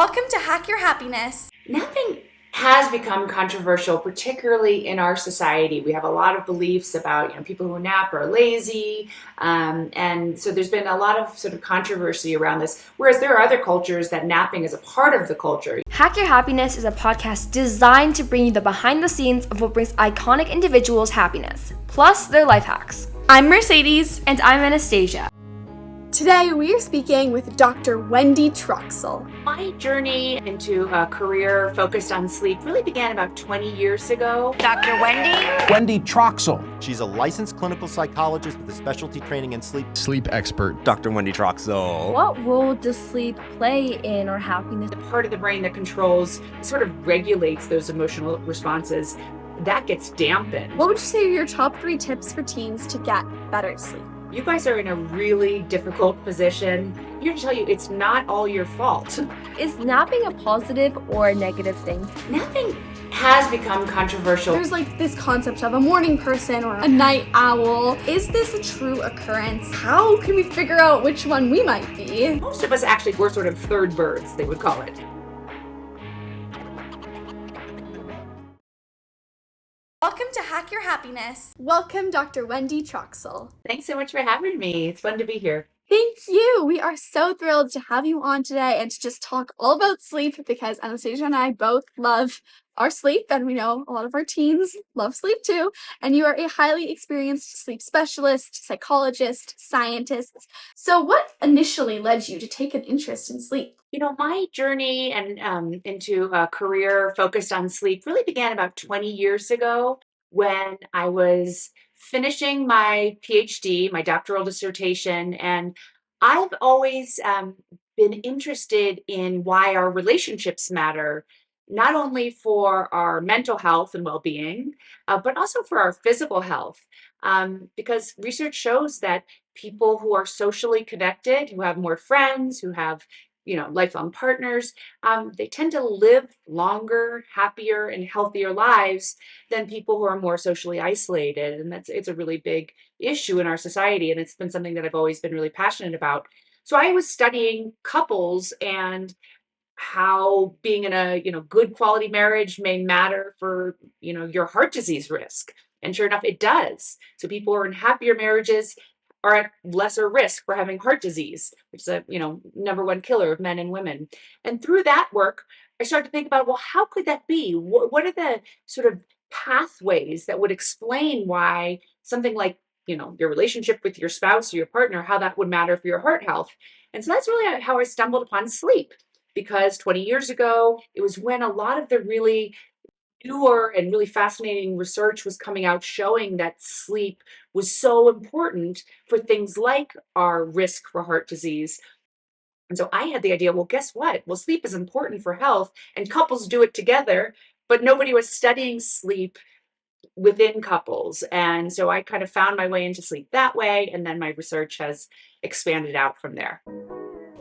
Welcome to Hack Your Happiness. Napping has become controversial, particularly in our society. We have a lot of beliefs about, people who nap are lazy, and so there's been a lot of sort of controversy around this. Whereas there are other cultures that napping is a part of the culture. Hack Your Happiness is a podcast designed to bring you the behind the scenes of what brings iconic individuals happiness, plus their life hacks. I'm Mercedes. And I'm Anastasia. Today we are speaking with Dr. Wendy Troxel. My journey into a career focused on sleep really began about 20 years ago. Dr. Wendy Troxel. She's a licensed clinical psychologist with a specialty training in sleep. Sleep expert. Dr. Wendy Troxel. What role does sleep play in our happiness? The part of the brain that controls, sort of regulates those emotional responses, that gets dampened. What would you say are your top 3 tips for teens to get better sleep? You guys are in a really difficult position. I'm here to tell you it's not all your fault. Is napping a positive or a negative thing? Napping has become controversial. There's this concept of a morning person or a night owl. Is this a true occurrence? How can we figure out which one we might be? Most of us actually were sort of third birds, they would call it. Welcome to Hack Your Happiness. Welcome, Dr. Wendy Troxel. Thanks so much for having me. It's fun to be here. Thank you. We are so thrilled to have you on today and to just talk all about sleep because Anastasia and I both love our sleep, and we know a lot of our teens love sleep too. And you are a highly experienced sleep specialist, psychologist, scientist. So what initially led you to take an interest in sleep? My journey and into a career focused on sleep really began about 20 years ago when I was finishing my PhD, my doctoral dissertation, and I've always been interested in why our relationships matter, not only for our mental health and well-being, but also for our physical health. Because research shows that people who are socially connected, who have more friends, who have lifelong partners, they tend to live longer, happier, and healthier lives than people who are more socially isolated. And it's a really big issue in our society. And it's been something that I've always been really passionate about. So I was studying couples and how being in a good quality marriage may matter for your heart disease risk. And sure enough, it does. So people who are in happier marriages are at lesser risk for having heart disease, which is a number one killer of men and women. And through that work, I started to think about, well, how could that be? What are the sort of pathways that would explain why something like your relationship with your spouse or your partner, how that would matter for your heart health? And so that's really how I stumbled upon sleep, because 20 years ago, it was when a lot of the really newer and really fascinating research was coming out showing that sleep was so important for things like our risk for heart disease. And so I had the idea, well, guess what? Well, sleep is important for health and couples do it together, but nobody was studying sleep within couples. And so I kind of found my way into sleep that way. And then my research has expanded out from there.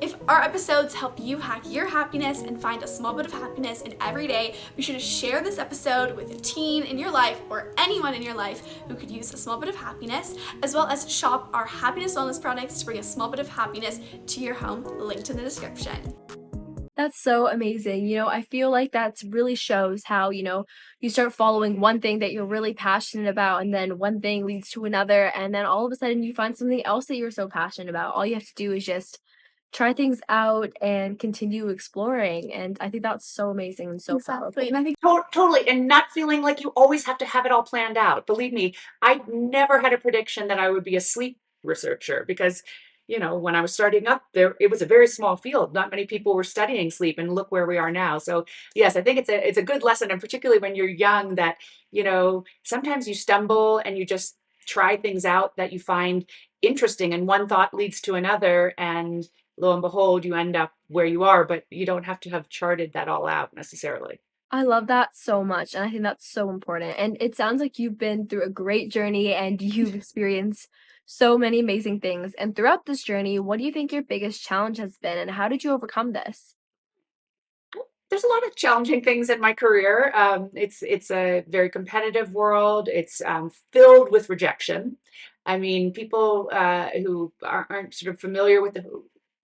If our episodes help you hack your happiness and find a small bit of happiness in every day, be sure to share this episode with a teen in your life or anyone in your life who could use a small bit of happiness, as well as shop our happiness wellness products to bring a small bit of happiness to your home, linked in the description. That's so amazing. I feel like that really shows how, you start following one thing that you're really passionate about, and then one thing leads to another, and then all of a sudden you find something else that you're so passionate about. All you have to do is just try things out and continue exploring. And I think that's so amazing and so powerful. And I think Totally. And not feeling like you always have to have it all planned out. Believe me, I never had a prediction that I would be a sleep researcher because, when I was starting up there, it was a very small field. Not many people were studying sleep, and look where we are now. So yes, I think it's a good lesson. And particularly when you're young, that, sometimes you stumble and you just try things out that you find interesting, and one thought leads to another, and lo and behold, you end up where you are, but you don't have to have charted that all out necessarily. I love that so much, and I think that's so important. And it sounds like you've been through a great journey and you've experienced so many amazing things. And throughout this journey, what do you think your biggest challenge has been, and how did you overcome this? There's a lot of challenging things in my career. It's a very competitive world. It's filled with rejection. I mean, people who aren't sort of familiar with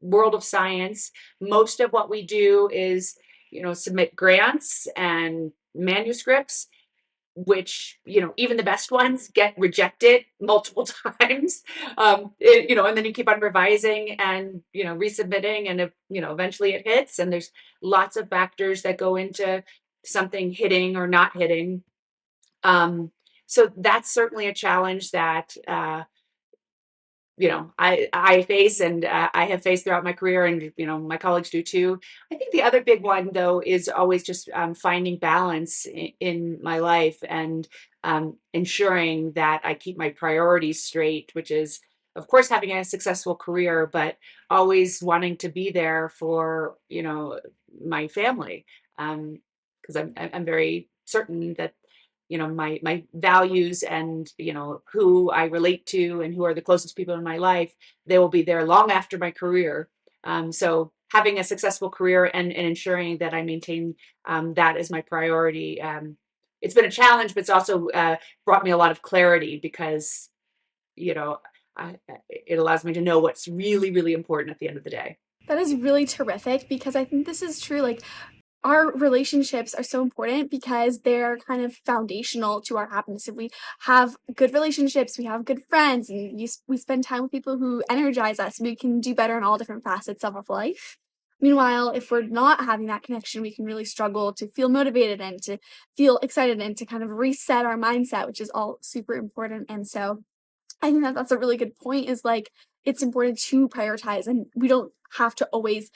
world of science. Most of what we do is, submit grants and manuscripts, which, even the best ones get rejected multiple times. And then you keep on revising and, resubmitting, and, eventually it hits. And there's lots of factors that go into something hitting or not hitting. So that's certainly a challenge that, I face, and I have faced throughout my career, and my colleagues do too. I think the other big one, though, is always just finding balance in my life, and ensuring that I keep my priorities straight, which is, of course, having a successful career, but always wanting to be there for my family, because I'm very certain that my values, and who I relate to, and who are the closest people in my life, they will be there long after my career. So having a successful career, and ensuring that I maintain that as my priority. It's been a challenge, but it's also brought me a lot of clarity, because you know it allows me to know what's really, really important at the end of the day. That is really terrific because I think this is true. Like, our relationships are so important because they're kind of foundational to our happiness. If we have good relationships, we have good friends, and we spend time with people who energize us, we can do better in all different facets of our life. Meanwhile, if we're not having that connection, we can really struggle to feel motivated and to feel excited and to kind of reset our mindset, which is all super important. And so I think that that's a really good point, is like it's important to prioritize, and we don't have to always,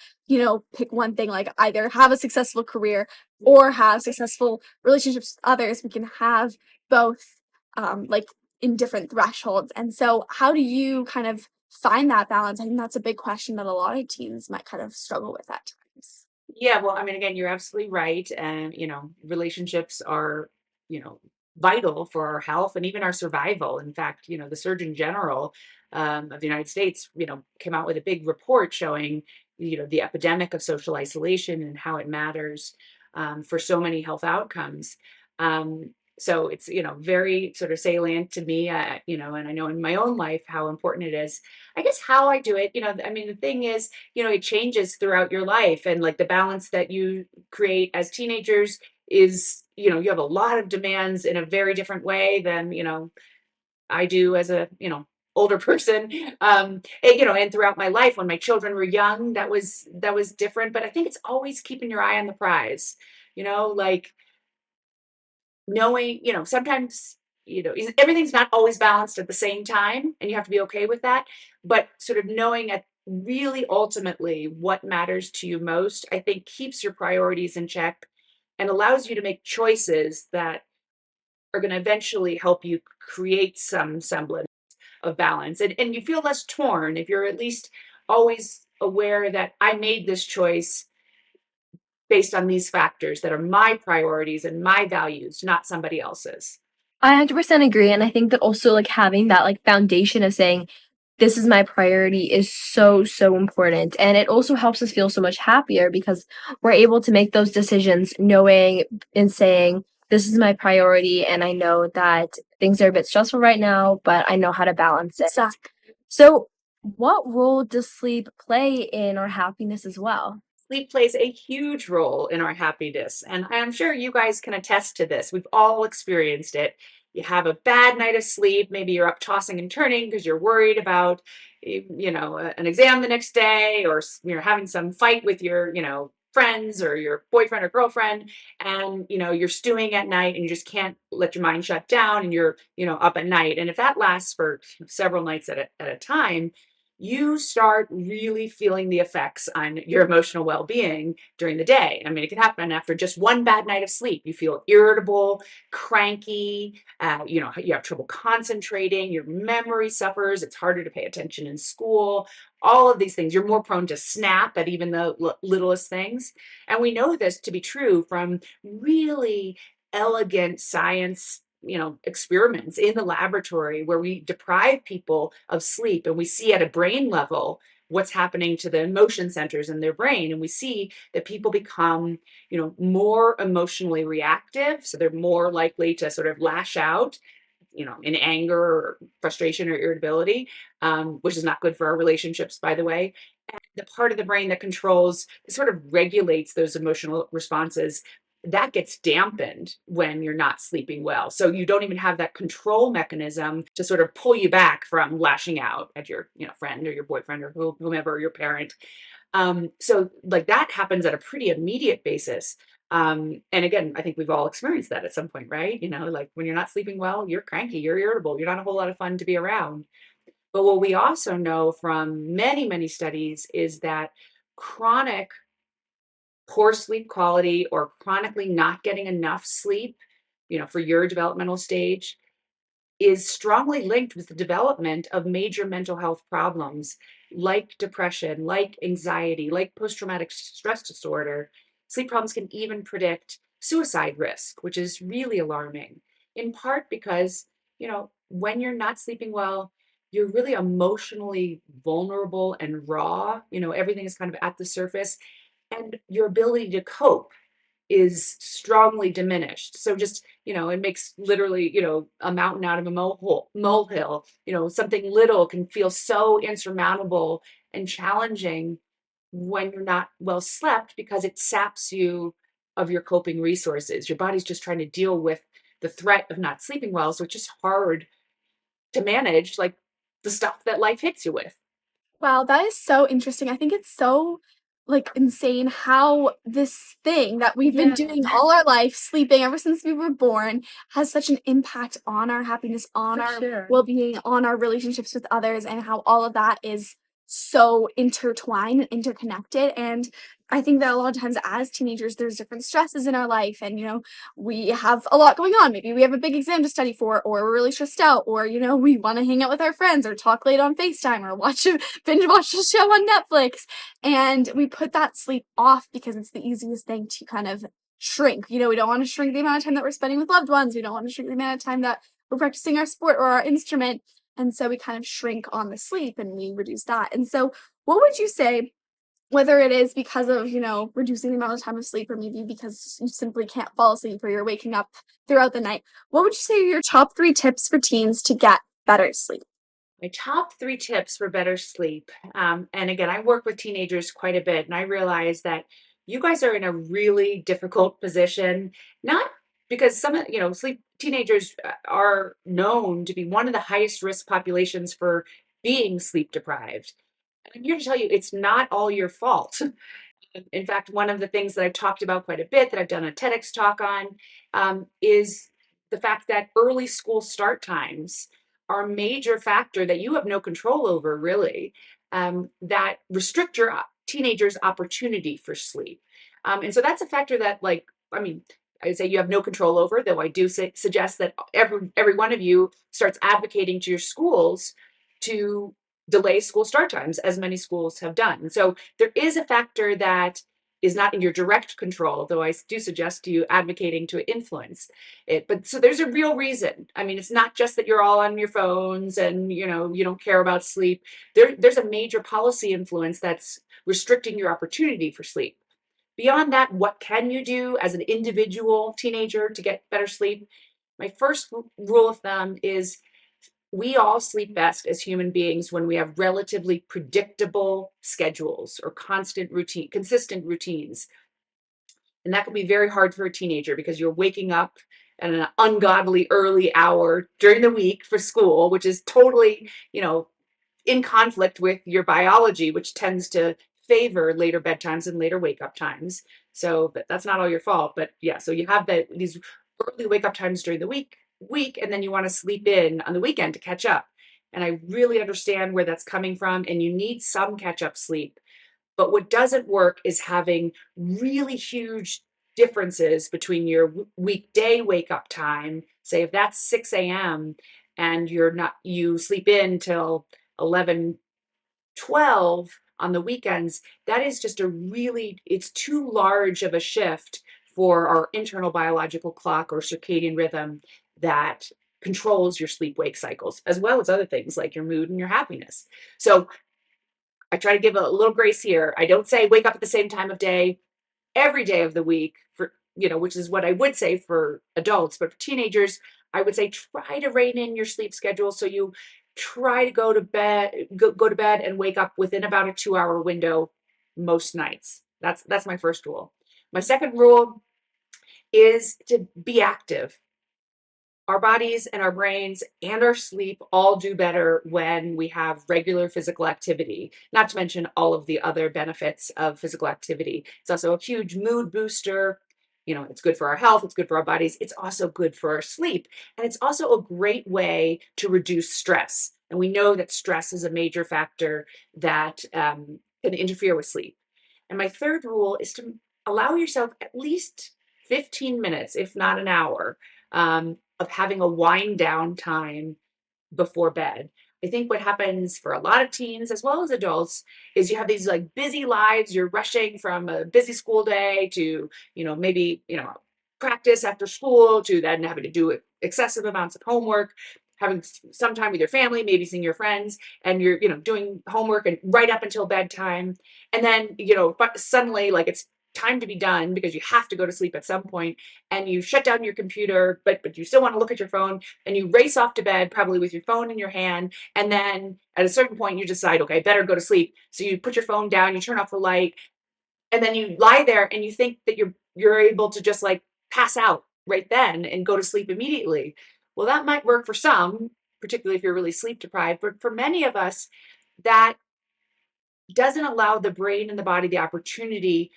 pick one thing, like either have a successful career or have successful relationships with others. We can have both, like in different thresholds. And so how do you kind of find that balance? I think that's a big question that a lot of teens might kind of struggle with at times. Yeah, well, I mean, again, you're absolutely right. And, relationships are, you know, vital for our health and even our survival. In fact, the Surgeon General of the United States, came out with a big report showing, the epidemic of social isolation and how it matters for so many health outcomes. So it's, very sort of salient to me, and I know in my own life how important it is. I guess how I do it, I mean, the thing is, it changes throughout your life, and like the balance that you create as teenagers is, you have a lot of demands in a very different way than, I do as a, older person. And throughout my life when my children were young, that was different. But I think it's always keeping your eye on the prize, like knowing, sometimes, everything's not always balanced at the same time, and you have to be okay with that. But sort of knowing at really ultimately what matters to you most, I think keeps your priorities in check and allows you to make choices that are going to eventually help you create some semblance of balance. And you feel less torn if you're at least always aware that I made this choice based on these factors that are my priorities and my values, not somebody else's. I 100% agree, and I think that also, like, having that, like, foundation of saying, "This is my priority," is so, so important, and it also helps us feel so much happier because we're able to make those decisions knowing and saying, "This is my priority, and I know that things are a bit stressful right now, but I know how to balance it." Exactly. So, what role does sleep play in our happiness as well? Sleep plays a huge role in our happiness. And I'm sure you guys can attest to this. We've all experienced it. You have a bad night of sleep. Maybe you're up tossing and turning because you're worried about, an exam the next day, or you're having some fight with your, friends or your boyfriend or girlfriend. And, you're stewing at night and you just can't let your mind shut down, and you're, up at night. And if that lasts for several nights at a time, you start really feeling the effects on your emotional well-being during the day. I mean, it can happen after just one bad night of sleep. You feel irritable, cranky, you have trouble concentrating, your memory suffers, it's harder to pay attention in school, all of these things. You're more prone to snap at even the littlest things. And we know this to be true from really elegant science, experiments in the laboratory where we deprive people of sleep, and we see at a brain level what's happening to the emotion centers in their brain. And we see that people become, more emotionally reactive. So they're more likely to sort of lash out. in anger or frustration or irritability, which is not good for our relationships, by the way. And the part of the brain that controls, sort of regulates those emotional responses, that gets dampened when you're not sleeping well. So you don't even have that control mechanism to sort of pull you back from lashing out at your, friend or your boyfriend or whomever, your parent. So like that happens at a pretty immediate basis. And again, I think we've all experienced that at some point, right? Like when you're not sleeping well, you're cranky, you're irritable, you're not a whole lot of fun to be around. But what we also know from many, many studies is that chronic poor sleep quality or chronically not getting enough sleep, for your developmental stage, is strongly linked with the development of major mental health problems like depression, like anxiety, like post traumatic stress disorder. Sleep problems can even predict suicide risk, which is really alarming, in part because, when you're not sleeping well, you're really emotionally vulnerable and raw. Everything is kind of at the surface, and your ability to cope is strongly diminished. So just, it makes literally, a mountain out of a molehill. Something little can feel so insurmountable and challenging when you're not well slept because it saps you of your coping resources. Your body's just trying to deal with the threat of not sleeping well. So it's just hard to manage like the stuff that life hits you with. Wow, that is so interesting. I think it's so, like, insane how this thing that we've been Yeah, doing all our life, sleeping ever since we were born, has such an impact on our happiness, on for our sure. well-being, on our relationships with others, and how all of that is so intertwined and interconnected. And I think that a lot of times as teenagers, there's different stresses in our life, and we have a lot going on. Maybe we have a big exam to study for, or we're really stressed out, or we want to hang out with our friends, or talk late on FaceTime, or binge watch a show on Netflix. And we put that sleep off because it's the easiest thing to kind of shrink. We don't want to shrink the amount of time that we're spending with loved ones. We don't want to shrink the amount of time that we're practicing our sport or our instrument. And so we kind of shrink on the sleep and we reduce that. And so, what would you say, whether it is because of, reducing the amount of time of sleep, or maybe because you simply can't fall asleep or you're waking up throughout the night, what would you say are your top 3 tips for teens to get better sleep? My top 3 tips for better sleep. And again, I work with teenagers quite a bit, and I realize that you guys are in a really difficult position, not because some of, sleep teenagers are known to be one of the highest risk populations for being sleep deprived. And I'm here to tell you, it's not all your fault. In fact, one of the things that I've talked about quite a bit, that I've done a TEDx talk on, is the fact that early school start times are a major factor that you have no control over, really, that restrict your teenagers' opportunity for sleep. And so that's a factor that, like, I mean, I say you have no control over, though I do suggest that every one of you starts advocating to your schools to delay school start times, as many schools have done. And so there is a factor that is not in your direct control, though I do suggest you advocating to influence it. But so there's a real reason. I mean, it's not just that you're all on your phones and you don't care about sleep. There's a major policy influence that's restricting your opportunity for sleep. Beyond that, what can you do as an individual teenager to get better sleep? My first rule of thumb is we all sleep best as human beings when we have relatively predictable schedules or consistent routines. And that can be very hard for a teenager because you're waking up at an ungodly early hour during the week for school, which is totally, in conflict with your biology, which tends to favor later bedtimes and later wake up times. So that's not all your fault, but yeah. So you have these early wake up times during the week, and then you want to sleep in on the weekend to catch up. And I really understand where that's coming from, and you need some catch up sleep. But what doesn't work is having really huge differences between your weekday wake up time. Say if that's 6 a.m. and you sleep in till 11, 12 on the weekends, that is just it's too large of a shift for our internal biological clock or circadian rhythm that controls your sleep wake cycles, as well as other things like your mood and your happiness. So I try to give a little grace here. I don't say wake up at the same time of day every day of the week, for which is what I would say for adults. But for teenagers, I would say try to rein in your sleep schedule. So you try to go to bed and wake up within about a 2-hour window most nights. That's my first rule. My second rule is to be active. Our bodies and our brains and our sleep all do better when we have regular physical activity, not to mention all of the other benefits of physical activity. It's also a huge mood booster. It's good for our health, it's good for our bodies, it's also good for our sleep. And it's also a great way to reduce stress. And we know that stress is a major factor that can interfere with sleep. And my third rule is to allow yourself at least 15 minutes, if not an hour, of having a wind down time before bed. I think what happens for a lot of teens as well as adults is you have these like busy lives. You're rushing from a busy school day to, maybe, practice after school to then having to do excessive amounts of homework, having some time with your family, maybe seeing your friends, and you're, doing homework and right up until bedtime. And then, but suddenly like it's time to be done because you have to go to sleep at some point and you shut down your computer, but you still want to look at your phone and you race off to bed, probably with your phone in your hand. And then at a certain point, you decide, okay, I better go to sleep. So you put your phone down, you turn off the light, and then you lie there and you think that you're able to just like pass out right then and go to sleep immediately. Well, that might work for some, particularly if you're really sleep deprived. But for many of us, that doesn't allow the brain and the body the opportunity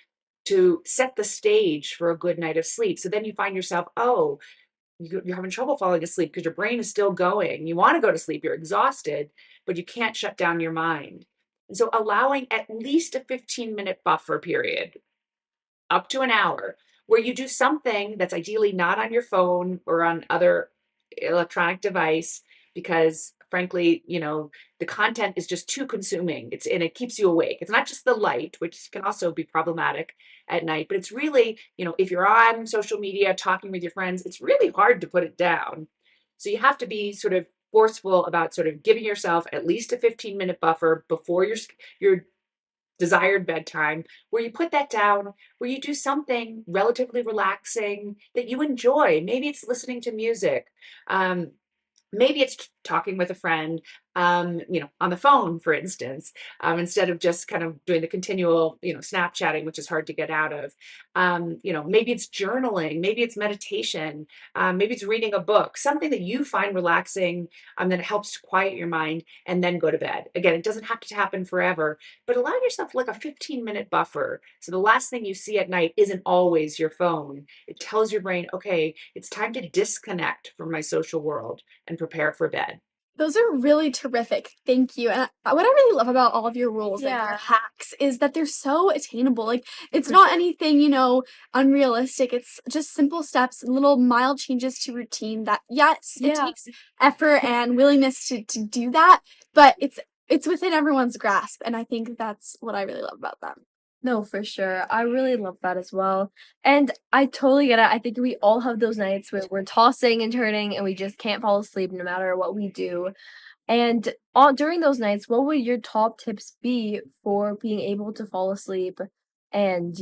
to set the stage for a good night of sleep. So then you find yourself, oh, you're having trouble falling asleep because your brain is still going. You want to go to sleep, you're exhausted, but you can't shut down your mind. And so allowing at least a 15-minute buffer period, up to an hour, where you do something that's ideally not on your phone or on other electronic device, because frankly, the content is just too consuming. And it keeps you awake. It's not just the light, which can also be problematic at night, but it's really, if you're on social media talking with your friends, it's really hard to put it down. So you have to be sort of forceful about sort of giving yourself at least a 15-minute buffer before your desired bedtime, where you put that down, where you do something relatively relaxing that you enjoy. Maybe it's listening to music. Maybe it's talking with a friend, on the phone, for instance, instead of just kind of doing the continual, Snapchatting, which is hard to get out of. Maybe it's journaling, maybe it's meditation, maybe it's reading a book, something that you find relaxing, that helps to quiet your mind, and then go to bed. Again, it doesn't have to happen forever, but allow yourself like a 15-minute buffer. So the last thing you see at night isn't always your phone. It tells your brain, okay, it's time to disconnect from my social world and prepare for bed. Those are really terrific. Thank you. And what I really love about all of your rules and your Yeah. hacks is that they're so attainable. Like, it's For not sure. anything, unrealistic. It's just simple steps, little mild changes to routine that, yes, it Yeah. takes effort and willingness to do that, but it's within everyone's grasp. And I think that's what I really love about them. No, for sure. I really love that as well. And I totally get it. I think we all have those nights where we're tossing and turning and we just can't fall asleep no matter what we do. And during those nights, what would your top tips be for being able to fall asleep and,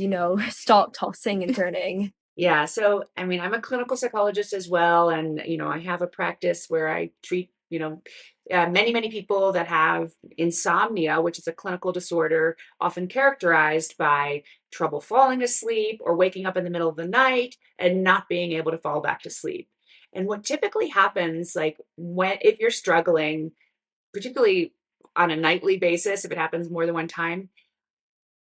stop tossing and turning? Yeah. So, I mean, I'm a clinical psychologist as well. And, I have a practice where I treat, many, many people that have insomnia, which is a clinical disorder often characterized by trouble falling asleep or waking up in the middle of the night and not being able to fall back to sleep. And what typically happens, like if you're struggling, particularly on a nightly basis, if it happens more than one time,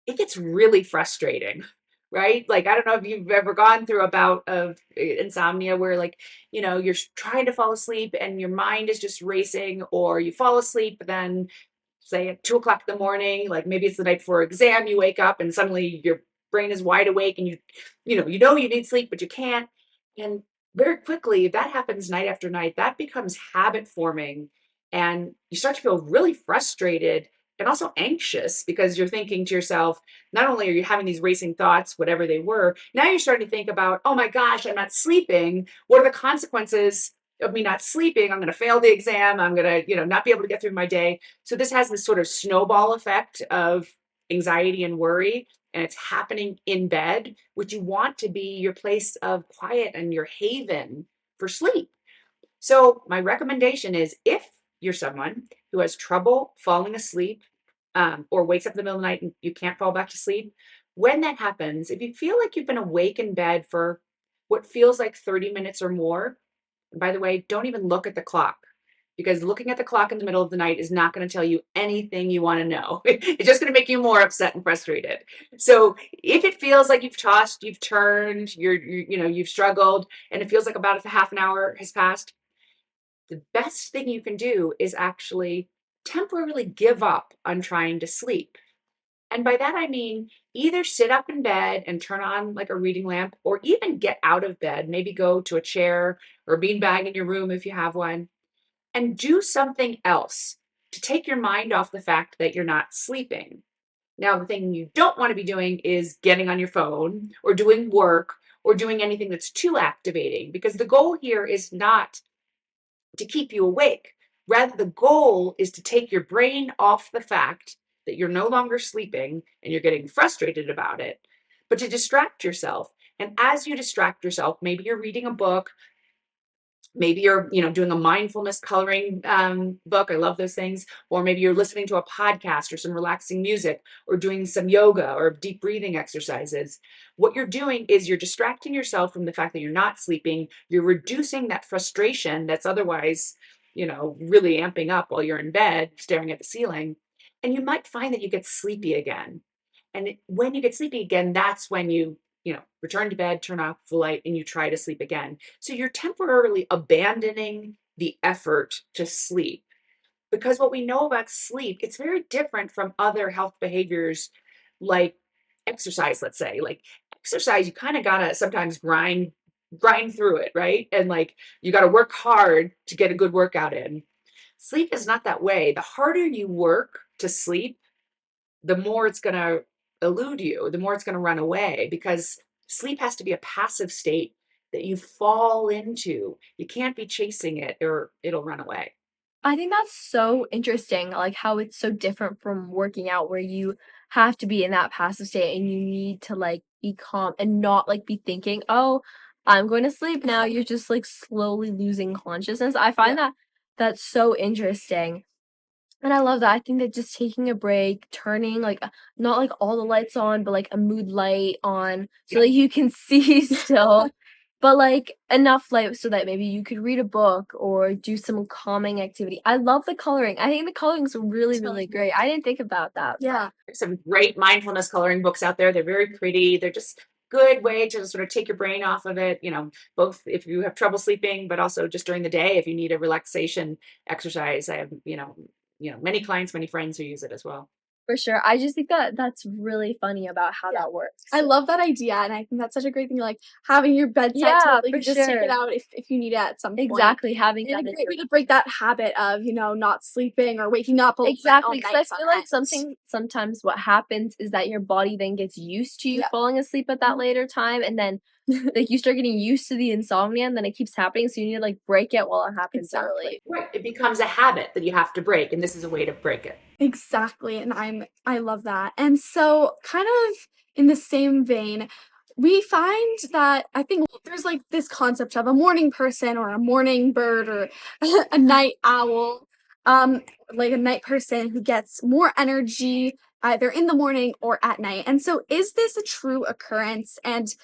it gets really frustrating, right? Like, I don't know if you've ever gone through a bout of insomnia where, like, you're trying to fall asleep and your mind is just racing, or you fall asleep, but then say at 2 o'clock in the morning, like maybe it's the night before exam, you wake up and suddenly your brain is wide awake and you need sleep, but you can't. And very quickly, if that happens night after night, that becomes habit forming. And you start to feel really frustrated and also anxious because you're thinking to yourself, not only are you having these racing thoughts, whatever they were, now you're starting to think about, oh my gosh, I'm not sleeping. What are the consequences of me not sleeping? I'm going to fail the exam. I'm going to, not be able to get through my day. So this has this sort of snowball effect of anxiety and worry, and it's happening in bed, which you want to be your place of quiet and your haven for sleep. So my recommendation is, if you're someone who has trouble falling asleep, or wakes up in the middle of the night and you can't fall back to sleep, when that happens, if you feel like you've been awake in bed for what feels like 30 minutes or more, and by the way, don't even look at the clock, because looking at the clock in the middle of the night is not going to tell you anything you want to know. It's just going to make you more upset and frustrated. So if it feels like you've tossed, you've turned, you've struggled, and it feels like about a half an hour has passed, the best thing you can do is actually temporarily give up on trying to sleep. And by that, I mean either sit up in bed and turn on like a reading lamp, or even get out of bed, maybe go to a chair or a beanbag in your room if you have one, and do something else to take your mind off the fact that you're not sleeping. Now, the thing you don't want to be doing is getting on your phone or doing work or doing anything that's too activating, because the goal here is not to keep you awake. Rather, the goal is to take your brain off the fact that you're no longer sleeping and you're getting frustrated about it, but to distract yourself. And as you distract yourself, maybe you're reading a book, maybe you're doing a mindfulness coloring book. I love those things. Or maybe you're listening to a podcast or some relaxing music, or doing some yoga or deep breathing exercises. What you're doing is you're distracting yourself from the fact that you're not sleeping. You're reducing that frustration that's otherwise really amping up while you're in bed staring at the ceiling, and you might find that you get sleepy again. And when you get sleepy again, that's when you return to bed, turn off the light, and you try to sleep again. So you're temporarily abandoning the effort to sleep. Because what we know about sleep, it's very different from other health behaviors like exercise, let's say. Like exercise, you kind of gotta sometimes grind through it, right? And like you gotta work hard to get a good workout in. Sleep is not that way. The harder you work to sleep, the more it's going to elude you, the more it's going to run away, because sleep has to be a passive state that you fall into. You can't be chasing it or it'll run away. I think that's so interesting, like how it's so different from working out, where you have to be in that passive state and you need to like be calm and not like be thinking, oh, I'm going to sleep now. You're just like slowly losing consciousness. I find Yeah. that that's so interesting. And I love that. I think that just taking a break, turning like not like all the lights on, but like a mood light on so Yeah. that you can see still, but like enough light so that maybe you could read a book or do some calming activity. I love the coloring. I think the coloring's really, really great. I didn't think about that. Yeah. There's some great mindfulness coloring books out there. They're very pretty. They're just good way to sort of take your brain off of it, both if you have trouble sleeping, but also just during the day if you need a relaxation exercise. I have, many clients, many friends who use it as well. For sure. I just think that that's really funny about how Yeah. that works. I love that idea, and I think that's such a great thing, like, having your bedside Yeah, table, you for can just take it sure. out if you need it at some point. Exactly, having And that a is great way to break that habit of, not sleeping or waking up a little bit all exactly, because I nights on feel like end. sometimes what happens is that your body then gets used to you Yeah. falling asleep at that later time, and then, like, you start getting used to the insomnia, and then it keeps happening, so you need to, like, break it while it happens early. Exactly. Right. It becomes a habit that you have to break, and this is a way to break it. Exactly, and I love that. And so kind of in the same vein, we find that I think there's like this concept of a morning person or a morning bird or a night owl, like a night person who gets more energy either in the morning or at night. And so is this a true occurrence, and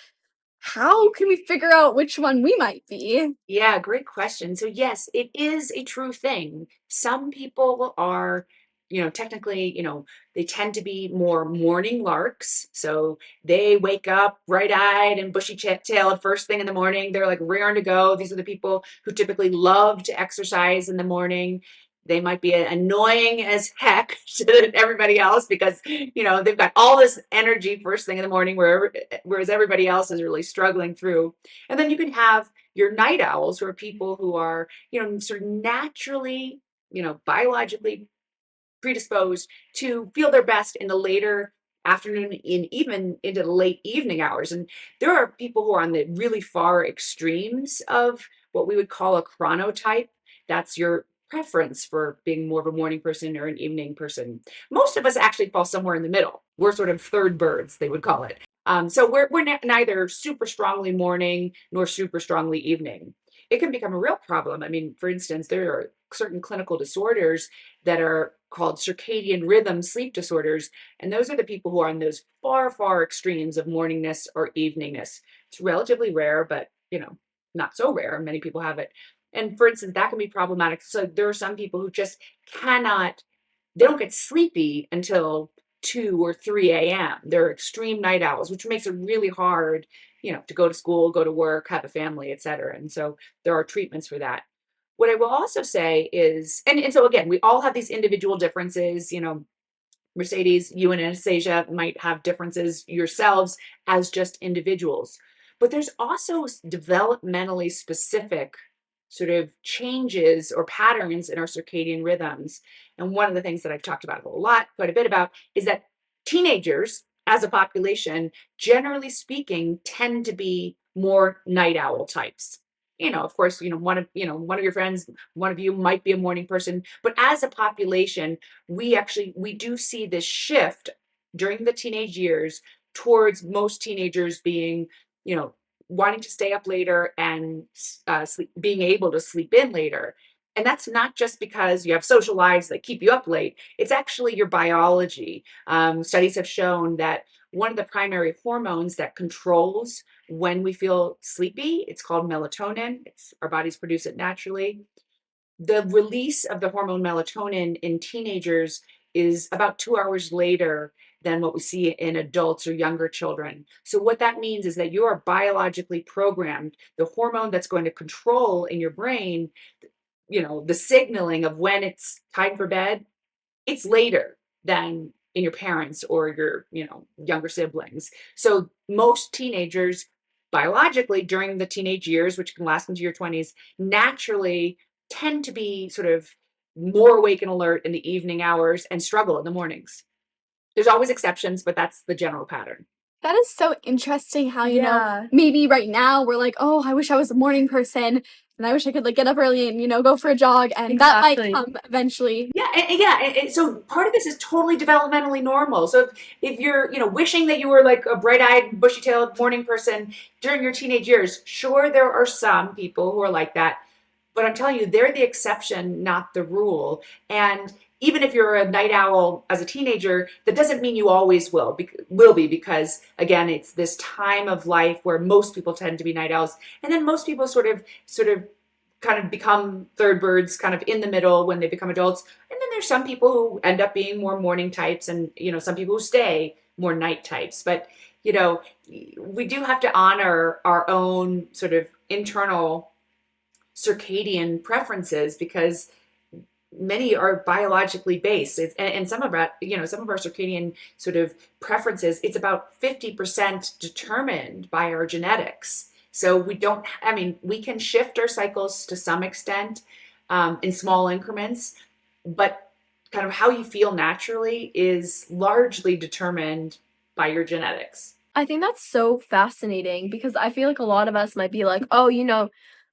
how can we figure out which one we might be? Yeah, great question. So yes, it is a true thing. Some people are, technically, they tend to be more morning larks. So they wake up bright-eyed and bushy-tailed first thing in the morning. They're like raring to go. These are the people who typically love to exercise in the morning. They might be annoying as heck to everybody else because, they've got all this energy first thing in the morning, whereas everybody else is really struggling through. And then you can have your night owls, who are people who are, sort of naturally, biologically predisposed to feel their best in the later afternoon, in even into the late evening hours. And there are people who are on the really far extremes of what we would call a chronotype. That's your preference for being more of a morning person or an evening person. Most of us actually fall somewhere in the middle. We're sort of third birds, they would call it. So we're neither super strongly morning nor super strongly evening. it can become a real problem. I mean, for instance, there are certain clinical disorders that are called circadian rhythm sleep disorders. And those are the people who are on those far, far extremes of morningness or eveningness. It's relatively rare, but not so rare. Many people have it. And for instance, that can be problematic. So there are some people who just cannot, they don't get sleepy until 2 or 3 a.m. They're extreme night owls, which makes it really hard, to go to school, go to work, have a family, et cetera. And so there are treatments for that. What I will also say is, and so again, we all have these individual differences, Mercedes, you and Anastasia might have differences yourselves as just individuals, but there's also developmentally specific sort of changes or patterns in our circadian rhythms. And one of the things that I've talked about quite a bit about, is that teenagers as a population, generally speaking, tend to be more night owl types. Of course, one of your friends, one of you might be a morning person, but as a population, we do see this shift during the teenage years towards most teenagers being, wanting to stay up later and being able to sleep in later. And that's not just because you have social lives that keep you up late. It's actually your biology. Studies have shown that one of the primary hormones that controls when we feel sleepy, it's called melatonin. Our bodies produce it naturally. The release of the hormone melatonin in teenagers is about 2 hours later than what we see in adults or younger children. So what that means is that you are biologically programmed. The hormone that's going to control in your brain, the signaling of when it's time for bed, it's later than in your parents or your, younger siblings. So most teenagers biologically during the teenage years, which can last into your 20s, naturally tend to be sort of more awake and alert in the evening hours and struggle in the mornings. There's always exceptions, but that's the general pattern. That is so interesting how, Yeah. maybe right now we're like, oh, I wish I was a morning person and I wish I could like get up early and, go for a jog. And that might Exactly. come eventually. Yeah. So part of this is totally developmentally normal. So if you're, wishing that you were like a bright-eyed, bushy-tailed morning person during your teenage years, sure, there are some people who are like that, but I'm telling you, they're the exception, not the rule. And even if you're a night owl as a teenager, that doesn't mean you always will be, because again, it's this time of life where most people tend to be night owls, and then most people sort of kind of become third birds kind of in the middle when they become adults. And then there's some people who end up being more morning types, and some people who stay more night types. But we do have to honor our own sort of internal circadian preferences, because many are biologically based. And some of our circadian sort of preferences, it's about 50% determined by our genetics. So we can shift our cycles to some extent, in small increments, but kind of how you feel naturally is largely determined by your genetics. I think that's so fascinating because I feel like a lot of us might be like, oh,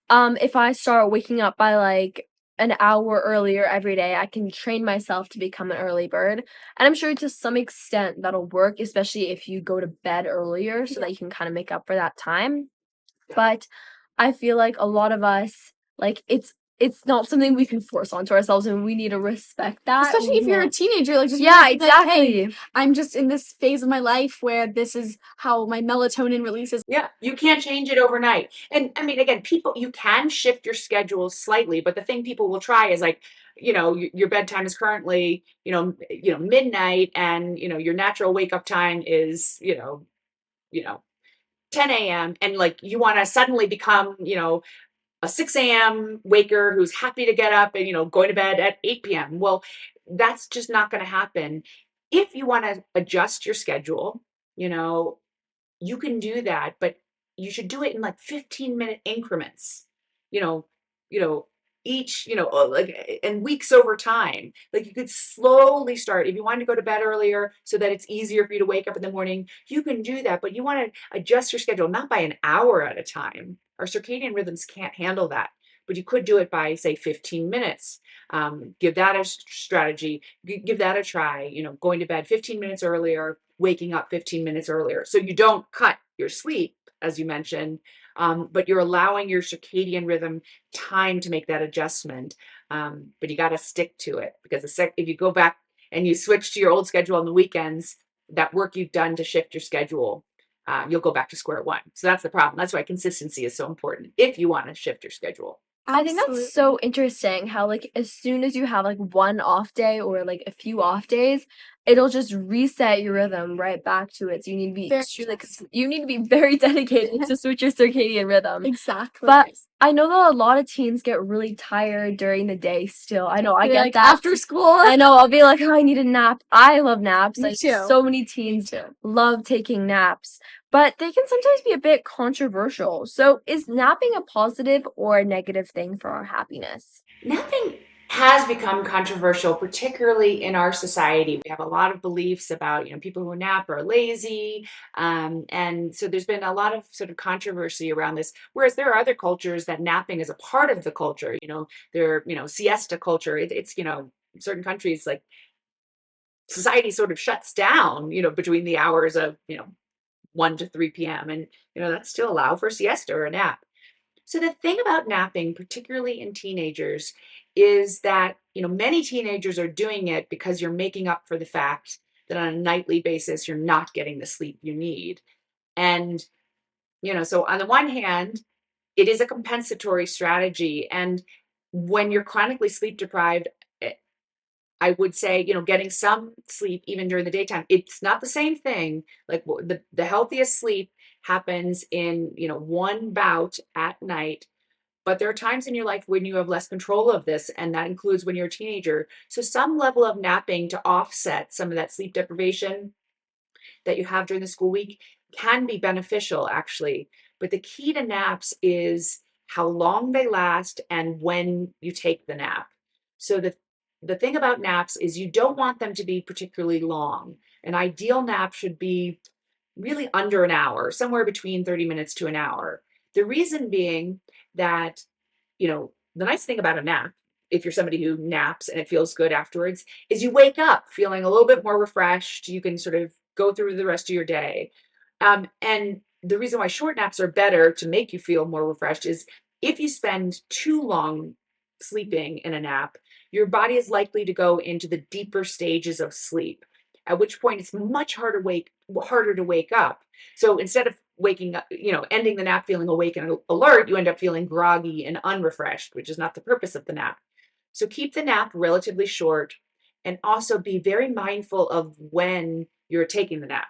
if I start waking up by like an hour earlier every day, I can train myself to become an early bird. And I'm sure to some extent that'll work, especially if you go to bed earlier so that you can kind of make up for that time. But I feel like a lot of us, like, it's not something we can force onto ourselves, and we need to respect that. Especially if you're a can't- teenager, like just Yeah, realize that, hey, exactly. I'm just in this phase of my life where this is how my melatonin releases. Yeah, you can't change it overnight. And I mean, again, you can shift your schedule slightly, but the thing people will try is like, your bedtime is currently, midnight, and your natural wake up time is, 10 a.m. and like you want to suddenly become, a 6 a.m. waker who's happy to get up and, going to bed at 8 p.m. Well, that's just not going to happen. If you want to adjust your schedule, you can do that, but you should do it in like 15-minute increments, you know, you know, each, like, and weeks over time. Like you could slowly start. If you wanted to go to bed earlier so that it's easier for you to wake up in the morning, you can do that, but you want to adjust your schedule, not by an hour at a time. Our circadian rhythms can't handle that, but you could do it by, say, 15 minutes. Give that a strategy, give that a try, going to bed 15 minutes earlier, waking up 15 minutes earlier. So you don't cut your sleep as you mentioned, but you're allowing your circadian rhythm time to make that adjustment. But you got to stick to it, because if you go back and you switch to your old schedule on the weekends, that work you've done to shift your schedule, you'll go back to square one. So that's the problem. That's why consistency is so important if you want to shift your schedule. I think Absolutely. that's so interesting how, like, as soon as you have, like, one off day or, like, a few off days, it'll just reset your rhythm right back to it. So you need to be Very extremely yes. you need to be very dedicated to switch your circadian rhythm. Exactly. But I know that a lot of teens get really tired during the day still. I know I You're get like, that. after school. I know, I'll be like, "Oh, I need a nap." I love naps. Me Like, too. so many Me teens too. love taking naps, but they can sometimes be a bit controversial. So, is napping a positive or a negative thing for our happiness? Napping has become controversial, particularly in our society. We have a lot of beliefs about, people who nap are lazy. And so there's been a lot of sort of controversy around this. Whereas there are other cultures that napping is a part of the culture. Siesta culture. It's, certain countries, like, society sort of shuts down, between the hours of, 1 to 3 p.m. And, that's still allow for siesta or a nap. So the thing about napping, particularly in teenagers, is that, many teenagers are doing it because you're making up for the fact that on a nightly basis, you're not getting the sleep you need. And, so on the one hand, it is a compensatory strategy. And when you're chronically sleep deprived, I would say, getting some sleep even during the daytime, it's not the same thing. Like, the healthiest sleep happens in, one bout at night. But there are times in your life when you have less control of this, and that includes when you're a teenager. So some level of napping to offset some of that sleep deprivation that you have during the school week can be beneficial, actually. But the key to naps is how long they last and when you take the nap. So the thing about naps is you don't want them to be particularly long. An ideal nap should be really under an hour, somewhere between 30 minutes to an hour. The reason being that, the nice thing about a nap, if you're somebody who naps and it feels good afterwards, is you wake up feeling a little bit more refreshed. You can sort of go through the rest of your day. And the reason why short naps are better to make you feel more refreshed is if you spend too long sleeping in a nap, your body is likely to go into the deeper stages of sleep, at which point it's much harder to wake up. So instead of waking up, ending the nap feeling awake and alert, you end up feeling groggy and unrefreshed, which is not the purpose of the nap. So keep the nap relatively short, and also be very mindful of when you're taking the nap.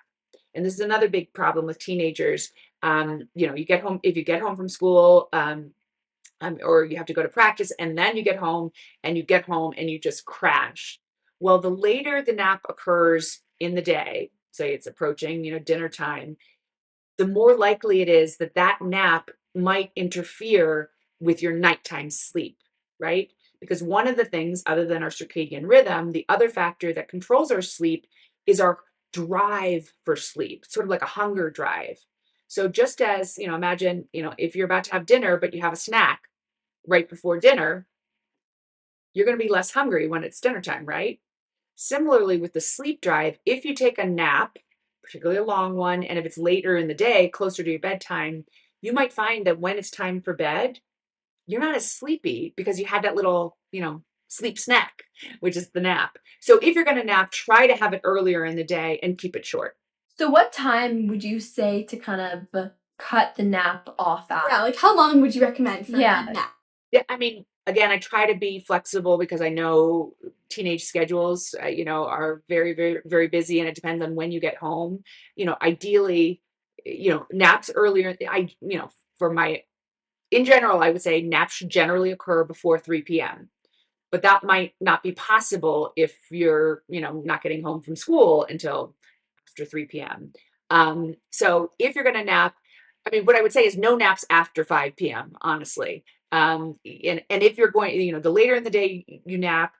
And this is another big problem with teenagers. You get home, if you get home from school, or you have to go to practice, and then you get home and you just crash. Well, the later the nap occurs in the day, say it's approaching, dinner time, the more likely it is that that nap might interfere with your nighttime sleep, right? Because one of the things, other than our circadian rhythm, the other factor that controls our sleep is our drive for sleep, sort of like a hunger drive. So just as, imagine, if you're about to have dinner, but you have a snack right before dinner, you're going to be less hungry when it's dinner time, right? Similarly, with the sleep drive, if you take a nap, particularly a long one, and if it's later in the day, closer to your bedtime, you might find that when it's time for bed, you're not as sleepy because you had that little, sleep snack, which is the nap. So if you're going to nap, try to have it earlier in the day and keep it short. So, what time would you say to kind of cut the nap off at? Yeah, like how long would you recommend for a Yeah. good nap? Yeah, I mean, again, I try to be flexible because I know teenage schedules, are very, very, very busy, and it depends on when you get home. Ideally, naps earlier. For in general, I would say naps should generally occur before 3 p.m. But that might not be possible if you're, not getting home from school until after 3 p.m. So if you're going to nap, I mean, what I would say is no naps after 5 p.m., honestly. And if you're going, the later in the day you nap,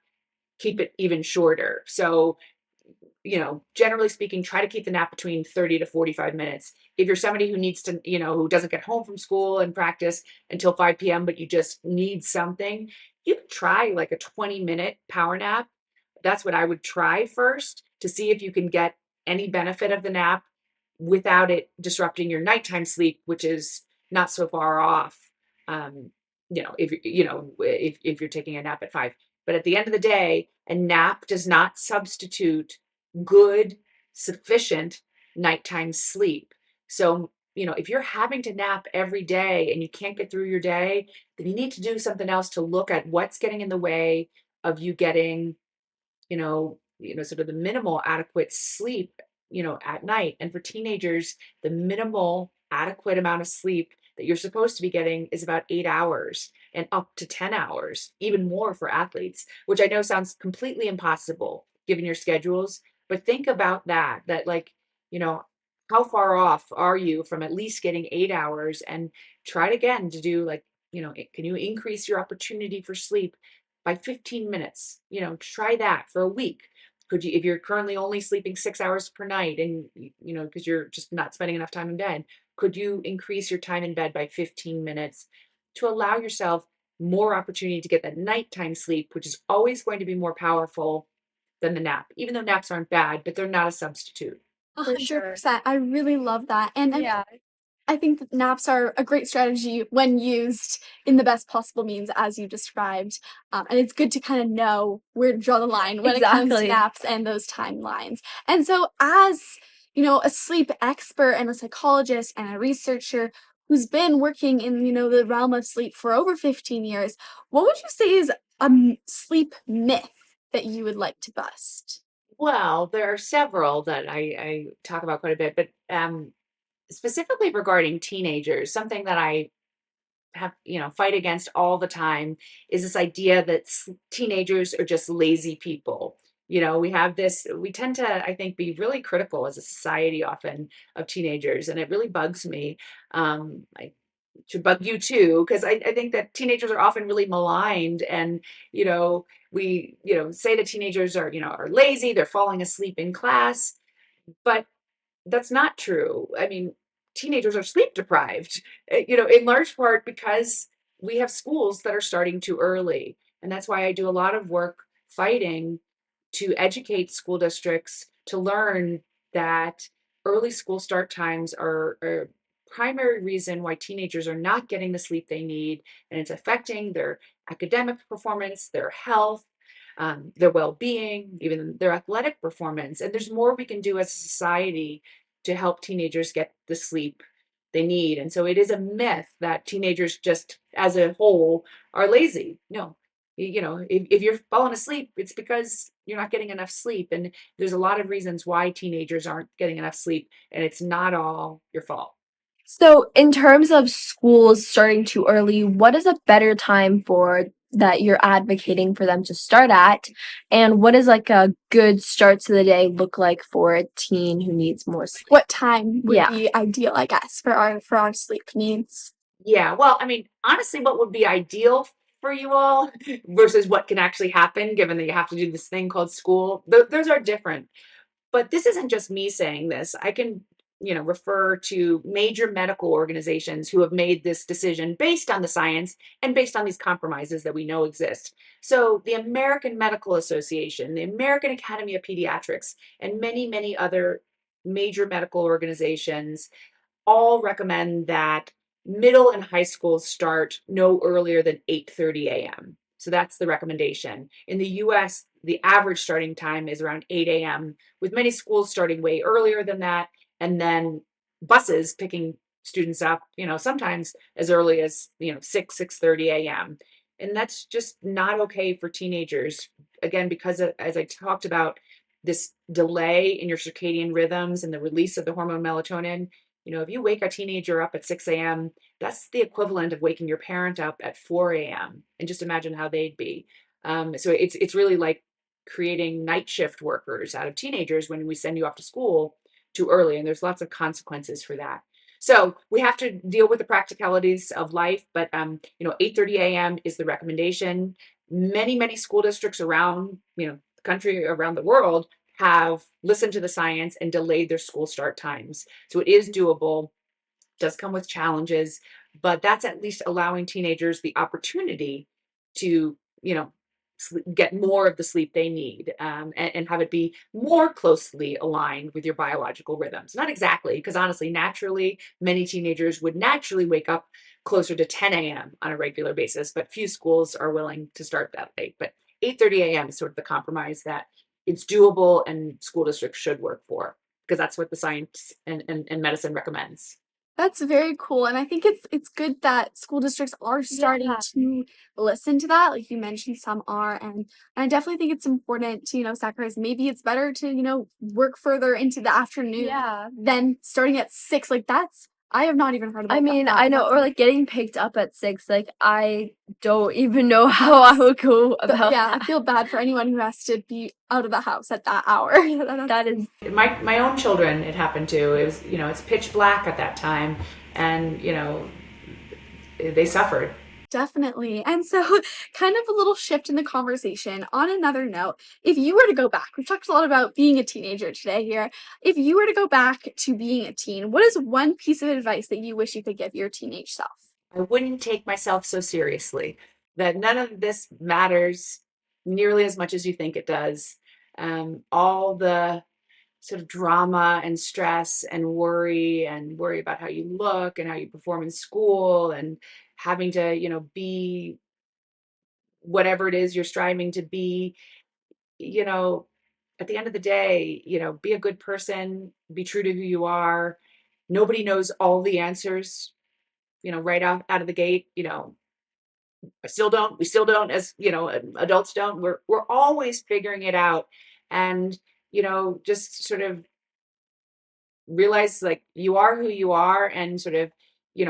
keep it even shorter. So, generally speaking, try to keep the nap between 30 to 45 minutes. If you're somebody who needs to, who doesn't get home from school and practice until 5 p.m., but you just need something, you can try like a 20-minute power nap. That's what I would try first to see if you can get any benefit of the nap without it disrupting your nighttime sleep, which is not so far off. Um, if you're taking a nap at 5. But at the end of the day, a nap does not substitute good, sufficient nighttime sleep. So, if you're having to nap every day and you can't get through your day, then you need to do something else to look at what's getting in the way of you getting, sort of the minimal adequate sleep, at night. And for teenagers, the minimal adequate amount of sleep that you're supposed to be getting is about 8 hours and up to 10 hours, even more for athletes, which I know sounds completely impossible given your schedules. But think about that, like, you know, how far off are you from at least getting 8 hours, and try it again to do like, can you increase your opportunity for sleep by 15 minutes? Try that for a week. Could you, if you're currently only sleeping 6 hours per night and, because you're just not spending enough time in bed, could you increase your time in bed by 15 minutes to allow yourself more opportunity to get that nighttime sleep, which is always going to be more powerful than the nap, even though naps aren't bad, but they're not a substitute. For sure. 100%. I really love that. And Yeah. I think that naps are a great strategy when used in the best possible means, as you described. And it's good to kind of know where to draw the line when it comes to Exactly. naps and those timelines. And so, as a sleep expert and a psychologist and a researcher who's been working in the realm of sleep for over 15 years, what would you say is a sleep myth that you would like to bust? Well, there are several that I talk about quite a bit, but specifically regarding teenagers, something that I have fight against all the time is this idea that teenagers are just lazy people. We tend to, I think, be really critical as a society often of teenagers, and it really bugs me. I should bug you too, because I think that teenagers are often really maligned, and we say that teenagers are lazy, they're falling asleep in class, but that's not true. I mean, teenagers are sleep deprived, in large part because we have schools that are starting too early. And that's why I do a lot of work fighting to educate school districts to learn that early school start times are a primary reason why teenagers are not getting the sleep they need. And it's affecting their academic performance, their health, their well-being, even their athletic performance. And there's more we can do as a society to help teenagers get the sleep they need. And so it is a myth that teenagers just as a whole are lazy. No, if you're falling asleep, it's because you're not getting enough sleep. And there's a lot of reasons why teenagers aren't getting enough sleep, and it's not all your fault. So, in terms of schools starting too early, what is a better time for that you're advocating for them to start at? And what is like a good start to the day look like for a teen who needs more sleep? What time would Yeah. be ideal, I guess, for our sleep needs? Yeah, well, I mean, honestly, what would be ideal for you all versus what can actually happen, given that you have to do this thing called school, those are different. But this isn't just me saying this. I can, refer to major medical organizations who have made this decision based on the science and based on these compromises that we know exist. So, the American Medical Association, the American Academy of Pediatrics, and many, many other major medical organizations all recommend that middle and high schools start no earlier than 8:30 a.m. So that's the recommendation. In the US, the average starting time is around 8 a.m., with many schools starting way earlier than that, and then buses picking students up, sometimes as early as, 6:30 a.m. And that's just not okay for teenagers. Again, because as I talked about, this delay in your circadian rhythms and the release of the hormone melatonin, if you wake a teenager up at 6 a.m., that's the equivalent of waking your parent up at 4 a.m. And just imagine how they'd be. So it's really like creating night shift workers out of teenagers when we send you off to school too early. And there's lots of consequences for that. So we have to deal with the practicalities of life, but 8:30 a.m. is the recommendation. Many, many school districts around, the country, around the world have listened to the science and delayed their school start times. So it is doable, does come with challenges, but that's at least allowing teenagers the opportunity to, get more of the sleep they need, and have it be more closely aligned with your biological rhythms. Not exactly, because honestly, naturally, many teenagers would naturally wake up closer to 10 a.m. on a regular basis, but few schools are willing to start that late. But 8:30 a.m. is sort of the compromise that it's doable and school districts should work for, because that's what the science and medicine recommends. That's very cool, and I think it's good that school districts are starting Yeah. to listen to that, like you mentioned, some are, and I definitely think it's important to, sacrifice. Maybe it's better to, work further into the afternoon Yeah. than starting at 6, like, that's I have not even heard about I mean, that, I but know, that's or like getting picked up at 6, like I don't even know how I would go but about yeah, I that. feel bad for anyone who has to be out of the house at that hour. That is My own children, it happened to. It was, it's pitch black at that time, and they suffered. Definitely. And so, kind of a little shift in the conversation. On another note, if you were to go back, we've talked a lot about being a teenager today here. If you were to go back to being a teen, what is one piece of advice that you wish you could give your teenage self? I wouldn't take myself so seriously. That none of this matters nearly as much as you think it does. All the sort of drama and stress and worry about how you look and how you perform in school, and having to, be whatever it is you're striving to be, you know, at the end of the day, be a good person, be true to who you are. Nobody knows all the answers, right out of the gate. I still don't, we still don't, as adults don't. We're always figuring it out. And, just sort of realize, like, you are who you are, and sort of,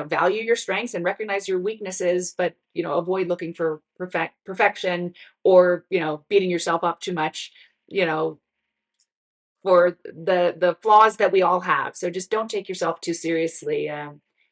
value your strengths and recognize your weaknesses, but, avoid looking for perfection, or, beating yourself up too much, you know, for the flaws that we all have. So just don't take yourself too seriously.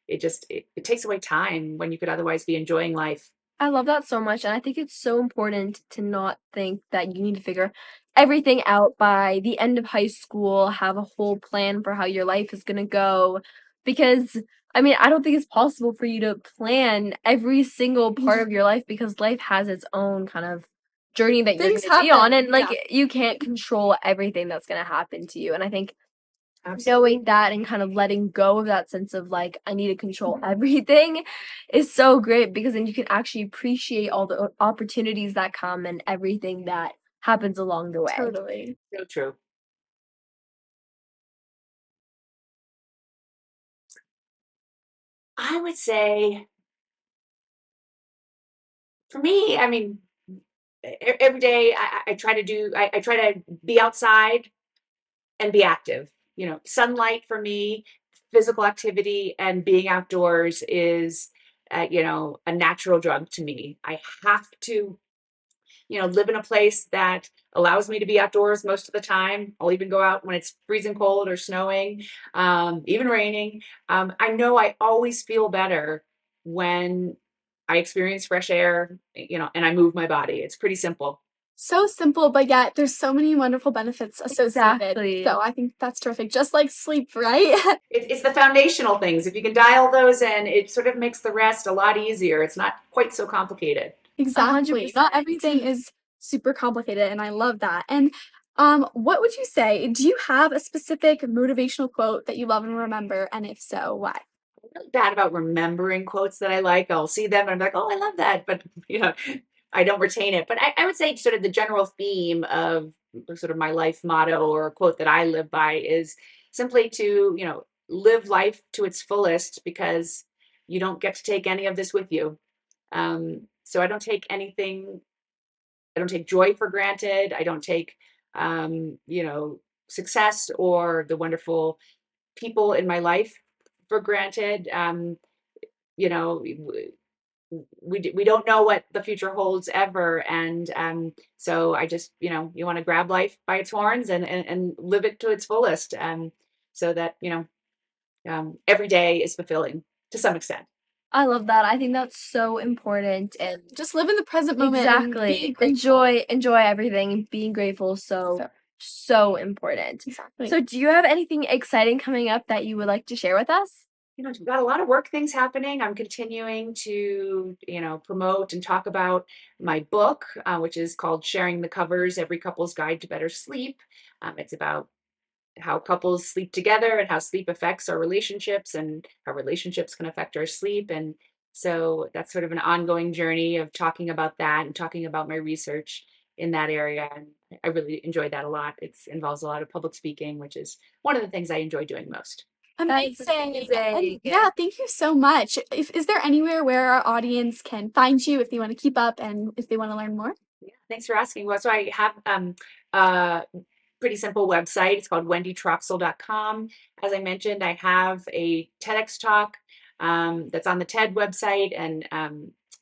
It takes away time when you could otherwise be enjoying life. I love that so much, and I think it's so important to not think that you need to figure everything out by the end of high school, have a whole plan for how your life is gonna go, because, I mean, I don't think it's possible for you to plan every single part of your life because life has its own kind of journey that you're Things gonna be on, happen. and, like, Yeah, you can't control everything that's gonna happen to you, and I think Absolutely. knowing that and kind of letting go of that sense of like I need to control everything is so great because then you can actually appreciate all the opportunities that come and everything that happens along the way. totally. So true. I would say, for me, I mean, every day I try to I try to be outside and be active. Sunlight for me, physical activity, and being outdoors is, a natural drug to me. I have to, live in a place that allows me to be outdoors most of the time. I'll even go out when it's freezing cold or snowing, even raining. I know I always feel better when I experience fresh air, and I move my body. It's pretty simple. So simple, but yet there's so many wonderful benefits associated. Exactly. So I think that's terrific. Just like sleep, right? It's the foundational things. If you can dial those in, it sort of makes the rest a lot easier. It's not quite so complicated. Exactly. Not 100%. everything is super complicated, and I love that. And what would you say? Do you have a specific motivational quote that you love and remember? And if so, why? Really bad about remembering quotes that I like. I'll see them and I'm like, oh, I love that. But, I don't retain it. But I would say sort of the general theme of sort of my life motto, or a quote that I live by, is simply to, live life to its fullest, because you don't get to take any of this with you. So I don't take anything, I don't take joy for granted. I don't take, success or the wonderful people in my life for granted. You know, we don't know what the future holds ever, and so I just, you want to grab life by its horns, and live it to its fullest, so that, every day is fulfilling to some extent. I love that. I think that's so important and Just live in the present moment and be exactly. grateful. Enjoy everything and being grateful So, so important. exactly. So do you have anything exciting coming up that you would like to share with us? We've got a lot of work things happening. I'm continuing to, promote and talk about my book, which is called Sharing the Covers, Every Couple's Guide to Better Sleep. It's about how couples sleep together and how sleep affects our relationships and how relationships can affect our sleep. And so that's sort of an ongoing journey of talking about that and talking about my research in that area. And I really enjoy that a lot. It involves a lot of public speaking, which is one of the things I enjoy doing most. That's Amazing. And amazing. yeah, thank you so much. Is there anywhere where our audience can find you if they want to keep up and if they want to learn more? Yeah, thanks for asking. Well, so I have a pretty simple website. It's called wendytroxel.com. As I mentioned, I have a TEDx talk that's on the TED website, and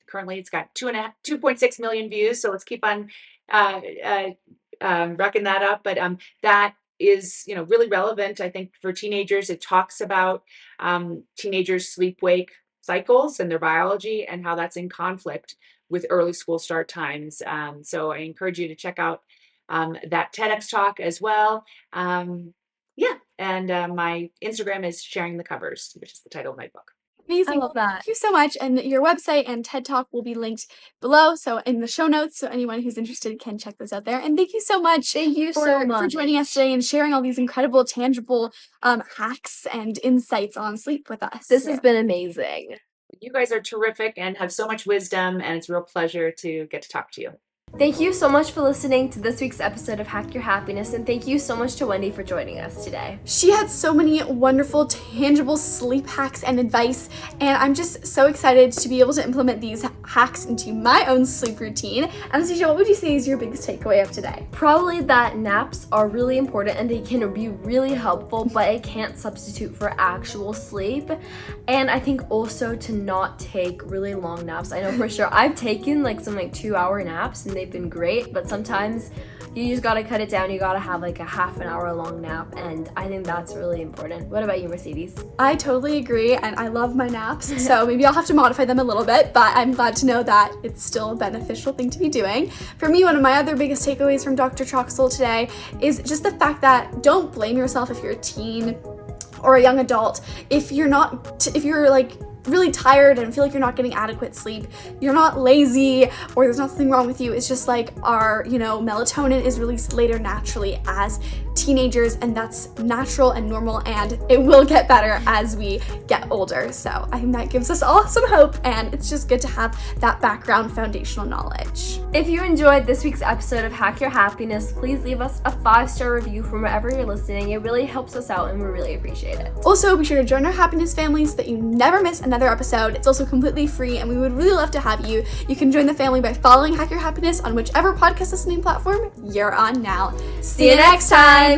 currently it's got 2.6 million views. So let's keep on uh, racking that up. But that is, really relevant, I think, for teenagers. It talks about teenagers' sleep-wake cycles and their biology and how that's in conflict with early school start times. So I encourage you to check out that TEDx talk as well. Yeah, and my Instagram is Sharing the Covers, which is the title of my book. Amazing. I love that. Thank you so much. And your website and TED Talk will be linked below, so in the show notes, so anyone who's interested can check those out there. And thank you so much. Thank you for so much. joining us today and sharing all these incredible, tangible hacks and insights on sleep with us. This has been amazing. You guys are terrific and have so much wisdom, and it's a real pleasure to get to talk to you. Thank you so much for listening to this week's episode of Hack Your Happiness, and thank you so much to Wendy for joining us today. She had so many wonderful, tangible sleep hacks and advice, and I'm just so excited to be able to implement these hacks into my own sleep routine. Anastasia, what would you say is your biggest takeaway of today? Probably that naps are really important and they can be really helpful, but it can't substitute for actual sleep. And I think also to not take really long naps. I know for sure I've taken some 2-hour naps and they've been great, but sometimes you just gotta cut it down. You gotta have a half an hour long nap, and I think that's really important. What about you, Mercedes? I totally agree, and I love my naps, so maybe I'll have to modify them a little bit, but I'm glad to know that it's still a beneficial thing to be doing. For me, one of my other biggest takeaways from Dr. Troxel today is just the fact that don't blame yourself if you're a teen or a young adult. If you're really tired and feel like you're not getting adequate sleep, you're not lazy or there's nothing wrong with you. It's just our melatonin is released later naturally as teenagers, and that's natural and normal, and it will get better as we get older. So I think that gives us all some hope, and it's just good to have that background foundational knowledge. If you enjoyed this week's episode of Hack Your Happiness, please leave us a 5-star review from wherever you're listening. It really helps us out and we really appreciate it. Also, be sure to join our happiness family so that you never miss another episode. It's also completely free, and we would really love to have you. You can join the family by following Hack Your Happiness on whichever podcast listening platform you're on now. See you next time!